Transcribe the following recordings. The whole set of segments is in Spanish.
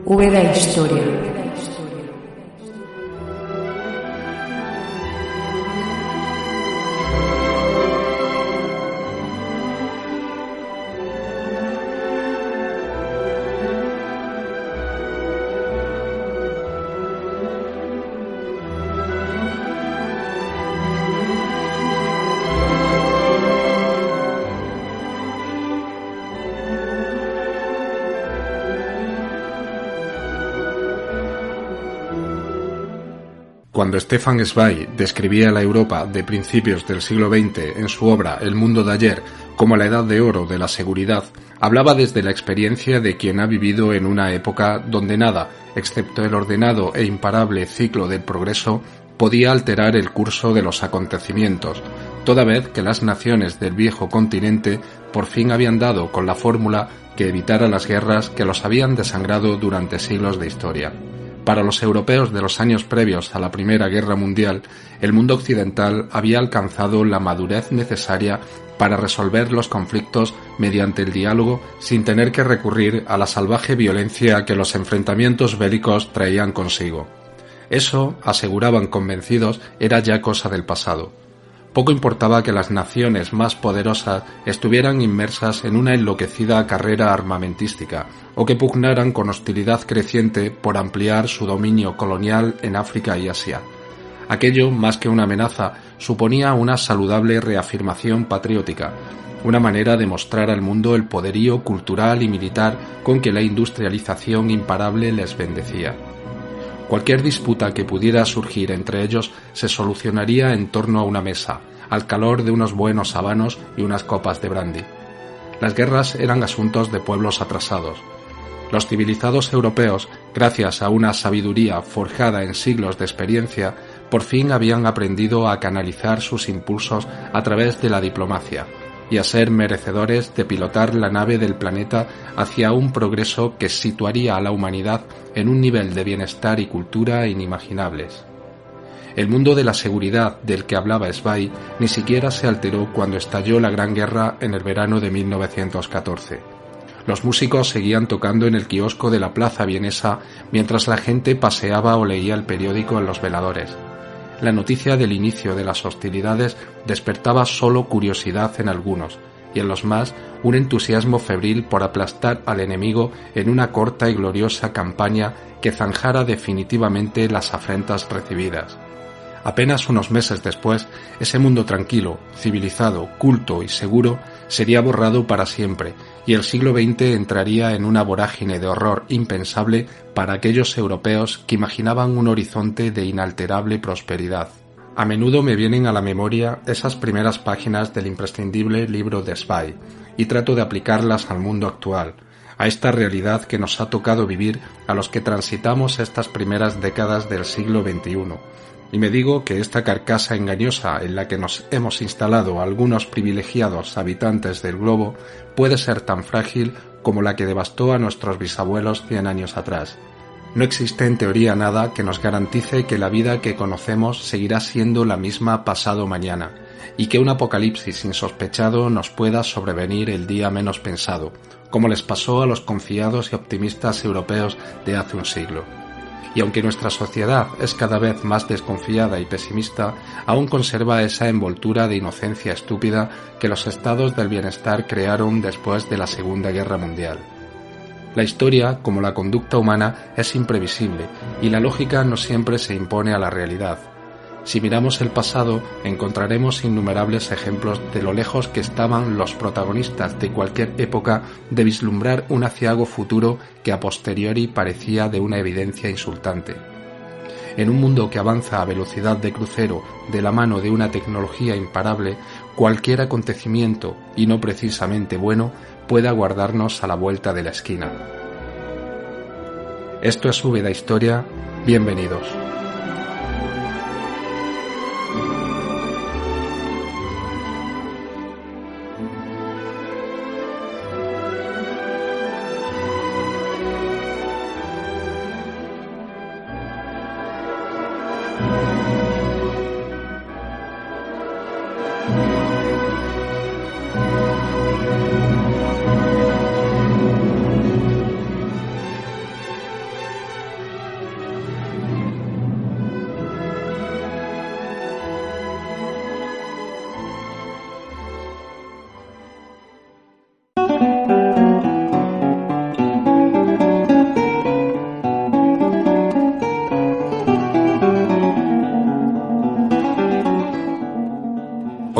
V da Historia. Cuando Stefan Zweig describía la Europa de principios del siglo XX en su obra El mundo de ayer como la edad de oro de la seguridad, hablaba desde la experiencia de quien ha vivido en una época donde nada, excepto el ordenado e imparable ciclo del progreso, podía alterar el curso de los acontecimientos, toda vez que las naciones del viejo continente por fin habían dado con la fórmula que evitara las guerras que los habían desangrado durante siglos de historia. Para los europeos de los años previos a la Primera Guerra Mundial, el mundo occidental había alcanzado la madurez necesaria para resolver los conflictos mediante el diálogo sin tener que recurrir a la salvaje violencia que los enfrentamientos bélicos traían consigo. Eso, aseguraban convencidos, era ya cosa del pasado. Poco importaba que las naciones más poderosas estuvieran inmersas en una enloquecida carrera armamentística o que pugnaran con hostilidad creciente por ampliar su dominio colonial en África y Asia. Aquello, más que una amenaza, suponía una saludable reafirmación patriótica, una manera de mostrar al mundo el poderío cultural y militar con que la industrialización imparable les bendecía. Cualquier disputa que pudiera surgir entre ellos se solucionaría en torno a una mesa, al calor de unos buenos habanos y unas copas de brandy. Las guerras eran asuntos de pueblos atrasados. Los civilizados europeos, gracias a una sabiduría forjada en siglos de experiencia, por fin habían aprendido a canalizar sus impulsos a través de la diplomacia y a ser merecedores de pilotar la nave del planeta hacia un progreso que situaría a la humanidad en un nivel de bienestar y cultura inimaginables. El mundo de la seguridad del que hablaba Zweig ni siquiera se alteró cuando estalló la Gran Guerra en el verano de 1914. Los músicos seguían tocando en el kiosco de la plaza vienesa mientras la gente paseaba o leía el periódico en los veladores. La noticia del inicio de las hostilidades despertaba solo curiosidad en algunos, y en los más un entusiasmo febril por aplastar al enemigo en una corta y gloriosa campaña que zanjara definitivamente las afrentas recibidas. Apenas unos meses después, ese mundo tranquilo, civilizado, culto y seguro sería borrado para siempre, y el siglo XX entraría en una vorágine de horror impensable para aquellos europeos que imaginaban un horizonte de inalterable prosperidad. A menudo me vienen a la memoria esas primeras páginas del imprescindible libro de Zweig, y trato de aplicarlas al mundo actual, a esta realidad que nos ha tocado vivir a los que transitamos estas primeras décadas del siglo XXI. Y me digo que esta carcasa engañosa en la que nos hemos instalado algunos privilegiados habitantes del globo puede ser tan frágil como la que devastó a nuestros bisabuelos 100 años atrás. No existe en teoría nada que nos garantice que la vida que conocemos seguirá siendo la misma pasado mañana, y que un apocalipsis insospechado nos pueda sobrevenir el día menos pensado, como les pasó a los confiados y optimistas europeos de hace un siglo. Y aunque nuestra sociedad es cada vez más desconfiada y pesimista, aún conserva esa envoltura de inocencia estúpida que los estados del bienestar crearon después de la Segunda Guerra Mundial. La historia, como la conducta humana, es imprevisible y la lógica no siempre se impone a la realidad. Si miramos el pasado, encontraremos innumerables ejemplos de lo lejos que estaban los protagonistas de cualquier época de vislumbrar un aciago futuro que a posteriori parecía de una evidencia insultante. En un mundo que avanza a velocidad de crucero de la mano de una tecnología imparable, cualquier acontecimiento, y no precisamente bueno, puede aguardarnos a la vuelta de la esquina. Esto es V da Historia, bienvenidos.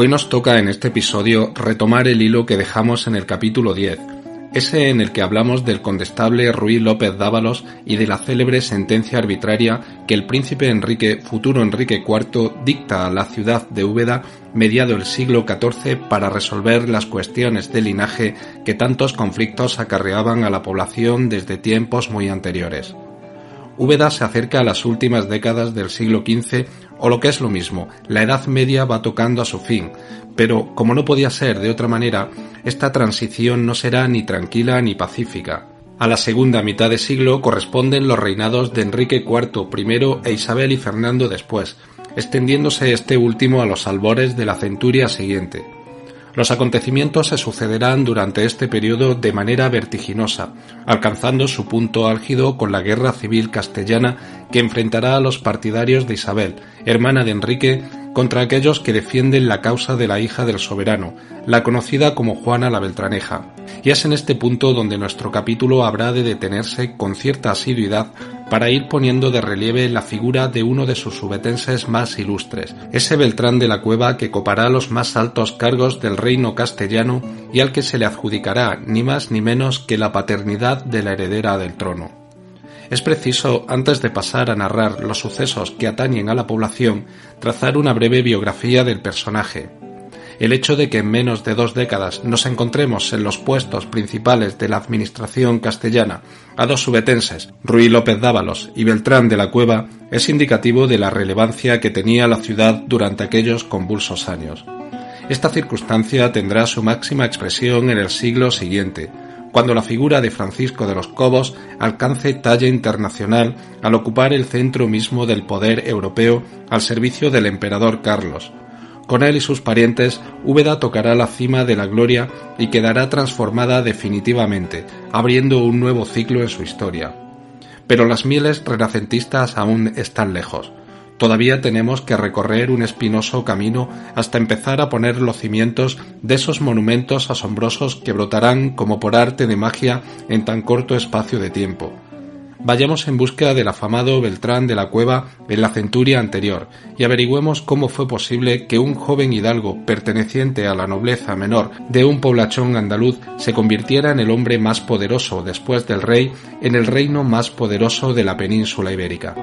Hoy nos toca en este episodio retomar el hilo que dejamos en el capítulo 10, ese en el que hablamos del condestable Ruy López Dávalos y de la célebre sentencia arbitraria que el príncipe Enrique, futuro Enrique IV, dicta a la ciudad de Úbeda mediado el siglo XIV para resolver las cuestiones de linaje que tantos conflictos acarreaban a la población desde tiempos muy anteriores. Úbeda se acerca a las últimas décadas del siglo XV, o lo que es lo mismo, la Edad Media va tocando a su fin, pero, como no podía ser de otra manera, esta transición no será ni tranquila ni pacífica. A la segunda mitad de siglo corresponden los reinados de Enrique IV primero e Isabel y Fernando después, extendiéndose este último a los albores de la centuria siguiente. Los acontecimientos se sucederán durante este periodo de manera vertiginosa, alcanzando su punto álgido con la guerra civil castellana que enfrentará a los partidarios de Isabel, hermana de Enrique, contra aquellos que defienden la causa de la hija del soberano, la conocida como Juana la Beltraneja. Y es en este punto donde nuestro capítulo habrá de detenerse con cierta asiduidad para ir poniendo de relieve la figura de uno de sus ubetenses más ilustres, ese Beltrán de la Cueva que copará los más altos cargos del reino castellano y al que se le adjudicará ni más ni menos que la paternidad de la heredera del trono. Es preciso, antes de pasar a narrar los sucesos que atañen a la población, trazar una breve biografía del personaje. El hecho de que en menos de 2 décadas nos encontremos en los puestos principales de la administración castellana a dos ubetenses, Ruy López Dávalos y Beltrán de la Cueva, es indicativo de la relevancia que tenía la ciudad durante aquellos convulsos años. Esta circunstancia tendrá su máxima expresión en el siglo siguiente, cuando la figura de Francisco de los Cobos alcance talla internacional al ocupar el centro mismo del poder europeo al servicio del emperador Carlos. Con él y sus parientes, Úbeda tocará la cima de la gloria y quedará transformada definitivamente, abriendo un nuevo ciclo en su historia. Pero las mieles renacentistas aún están lejos. Todavía tenemos que recorrer un espinoso camino hasta empezar a poner los cimientos de esos monumentos asombrosos que brotarán como por arte de magia en tan corto espacio de tiempo. Vayamos en búsqueda del afamado Beltrán de la Cueva en la centuria anterior y averigüemos cómo fue posible que un joven hidalgo perteneciente a la nobleza menor de un poblachón andaluz se convirtiera en el hombre más poderoso después del rey en el reino más poderoso de la península ibérica.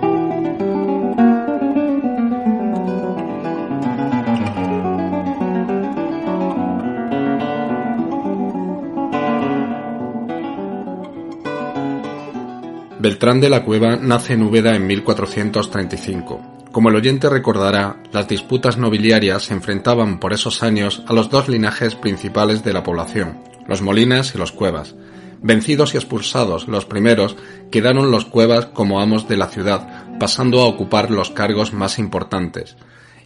Beltrán de la Cueva nace en Úbeda en 1435. Como el oyente recordará, las disputas nobiliarias se enfrentaban por esos años a los dos linajes principales de la población, los Molinas y los Cuevas. Vencidos y expulsados los primeros, quedaron los Cuevas como amos de la ciudad, pasando a ocupar los cargos más importantes.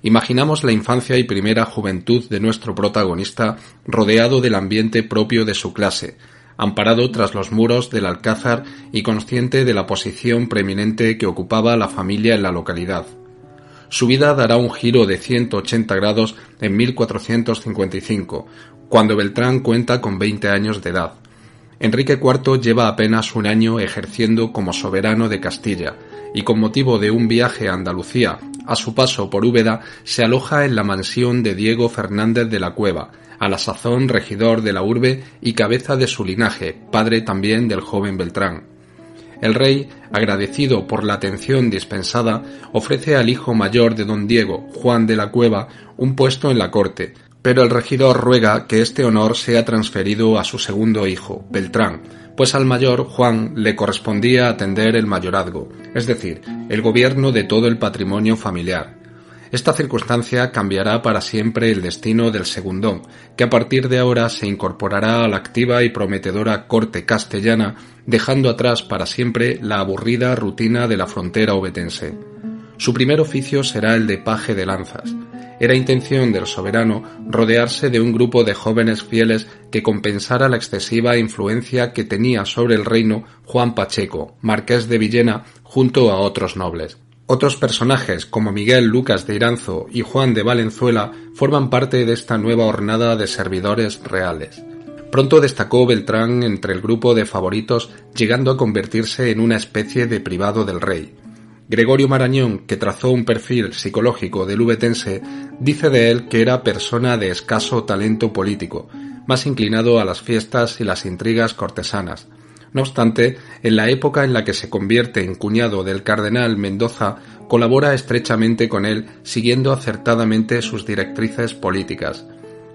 Imaginamos la infancia y primera juventud de nuestro protagonista rodeado del ambiente propio de su clase, amparado tras los muros del Alcázar y consciente de la posición preeminente que ocupaba la familia en la localidad. Su vida dará un giro de 180 grados en 1455, cuando Beltrán cuenta con 20 años de edad. Enrique IV lleva apenas un año ejerciendo como soberano de Castilla, y con motivo de un viaje a Andalucía, a su paso por Úbeda, se aloja en la mansión de Diego Fernández de la Cueva, a la sazón regidor de la urbe y cabeza de su linaje, padre también del joven Beltrán. El rey, agradecido por la atención dispensada, ofrece al hijo mayor de don Diego, Juan de la Cueva, un puesto en la corte, pero el regidor ruega que este honor sea transferido a su segundo hijo, Beltrán, pues al mayor, Juan, le correspondía atender el mayorazgo, es decir, el gobierno de todo el patrimonio familiar. Esta circunstancia cambiará para siempre el destino del segundón, que a partir de ahora se incorporará a la activa y prometedora corte castellana, dejando atrás para siempre la aburrida rutina de la frontera obetense. Su primer oficio será el de paje de lanzas. Era intención del soberano rodearse de un grupo de jóvenes fieles que compensara la excesiva influencia que tenía sobre el reino Juan Pacheco, marqués de Villena, junto a otros nobles. Otros personajes, como Miguel Lucas de Iranzo y Juan de Valenzuela, forman parte de esta nueva hornada de servidores reales. Pronto destacó Beltrán entre el grupo de favoritos, llegando a convertirse en una especie de privado del rey. Gregorio Marañón, que trazó un perfil psicológico del ubetense, Dice de él que era persona de escaso talento político, más inclinado a las fiestas y las intrigas cortesanas. No obstante, en la época en la que se convierte en cuñado del cardenal Mendoza, colabora estrechamente con él, siguiendo acertadamente sus directrices políticas.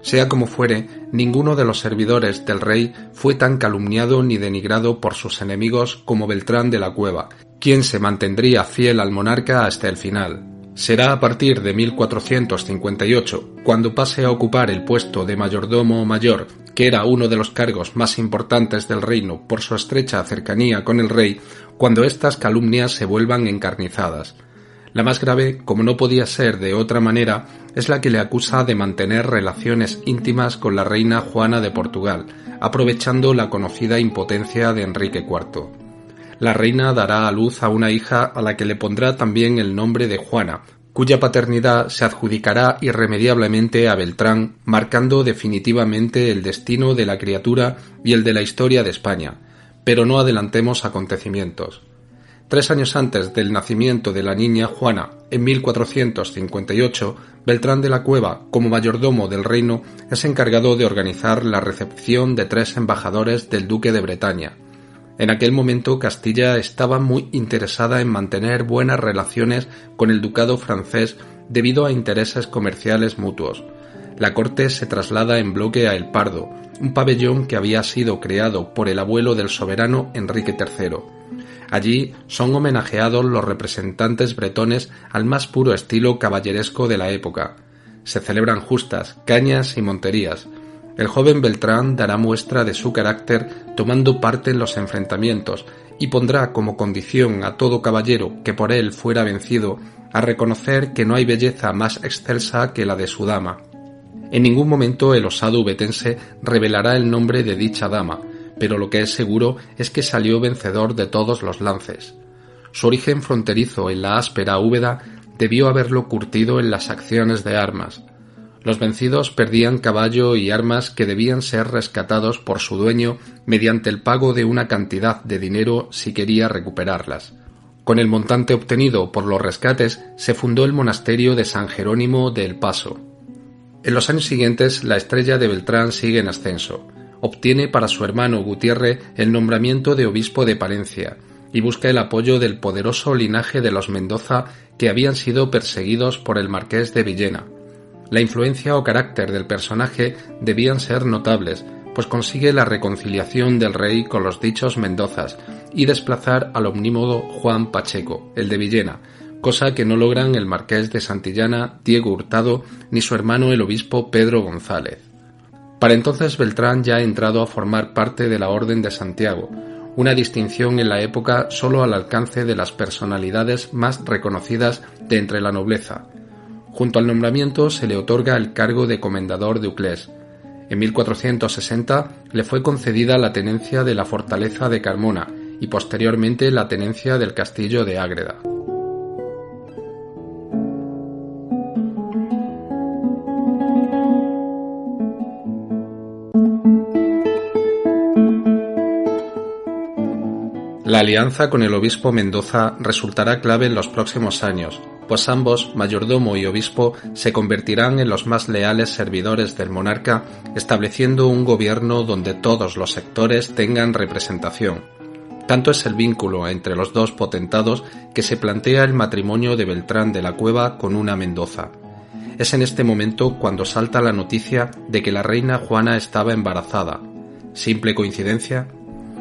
Sea como fuere, ninguno de los servidores del rey fue tan calumniado ni denigrado por sus enemigos como Beltrán de la Cueva, quien se mantendría fiel al monarca hasta el final. Será a partir de 1458, cuando pase a ocupar el puesto de mayordomo mayor, que era uno de los cargos más importantes del reino por su estrecha cercanía con el rey, cuando estas calumnias se vuelvan encarnizadas. La más grave, como no podía ser de otra manera, es la que le acusa de mantener relaciones íntimas con la reina Juana de Portugal, aprovechando la conocida impotencia de Enrique IV. La reina dará a luz a una hija a la que le pondrá también el nombre de Juana, cuya paternidad se adjudicará irremediablemente a Beltrán, marcando definitivamente el destino de la criatura y el de la historia de España. Pero no adelantemos acontecimientos. 3 años antes del nacimiento de la niña Juana, en 1458, Beltrán de la Cueva, como mayordomo del reino, es encargado de organizar la recepción de 3 embajadores del duque de Bretaña. En aquel momento Castilla estaba muy interesada en mantener buenas relaciones con el ducado francés debido a intereses comerciales mutuos. La corte se traslada en bloque a El Pardo, un pabellón que había sido creado por el abuelo del soberano Enrique III. Allí son homenajeados los representantes bretones al más puro estilo caballeresco de la época. Se celebran justas, cañas y monterías. El joven Beltrán dará muestra de su carácter tomando parte en los enfrentamientos y pondrá como condición a todo caballero que por él fuera vencido a reconocer que no hay belleza más excelsa que la de su dama. En ningún momento el osado ubetense revelará el nombre de dicha dama, pero lo que es seguro es que salió vencedor de todos los lances. Su origen fronterizo en la áspera Úbeda debió haberlo curtido en las acciones de armas. Los vencidos perdían caballo y armas que debían ser rescatados por su dueño mediante el pago de una cantidad de dinero si quería recuperarlas. Con el montante obtenido por los rescates se fundó el monasterio de San Jerónimo de El Paso. En los años siguientes la estrella de Beltrán sigue en ascenso. Obtiene para su hermano Gutiérrez el nombramiento de obispo de Palencia y busca el apoyo del poderoso linaje de los Mendoza que habían sido perseguidos por el marqués de Villena. La influencia o carácter del personaje debían ser notables, pues consigue la reconciliación del rey con los dichos Mendozas y desplazar al omnímodo Juan Pacheco, el de Villena, cosa que no logran el marqués de Santillana, Diego Hurtado, ni su hermano el obispo Pedro González. Para entonces Beltrán ya ha entrado a formar parte de la Orden de Santiago, una distinción en la época solo al alcance de las personalidades más reconocidas de entre la nobleza. Junto al nombramiento se le otorga el cargo de comendador de Uclés. En 1460 le fue concedida la tenencia de la fortaleza de Carmona y posteriormente la tenencia del castillo de Ágreda. La alianza con el obispo Mendoza resultará clave en los próximos años, pues ambos, mayordomo y obispo, se convertirán en los más leales servidores del monarca, estableciendo un gobierno donde todos los sectores tengan representación. Tanto es el vínculo entre los dos potentados que se plantea el matrimonio de Beltrán de la Cueva con una Mendoza. Es en este momento cuando salta la noticia de que la reina Juana estaba embarazada. ¿Simple coincidencia?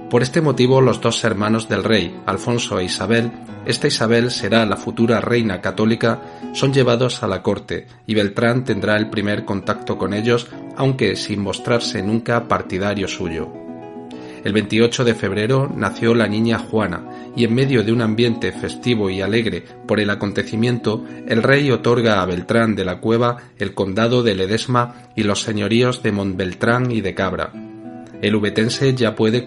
Por este motivo los dos hermanos del rey, Alfonso e Isabel, esta Isabel será la futura reina católica, son llevados a la corte y Beltrán tendrá el primer contacto con ellos, aunque sin mostrarse nunca partidario suyo. El 28 de febrero nació la niña Juana y en medio de un ambiente festivo y alegre por el acontecimiento, el rey otorga a Beltrán de la Cueva el condado de Ledesma y los señoríos de Montbeltrán y de Cabra. El ubetense ya puede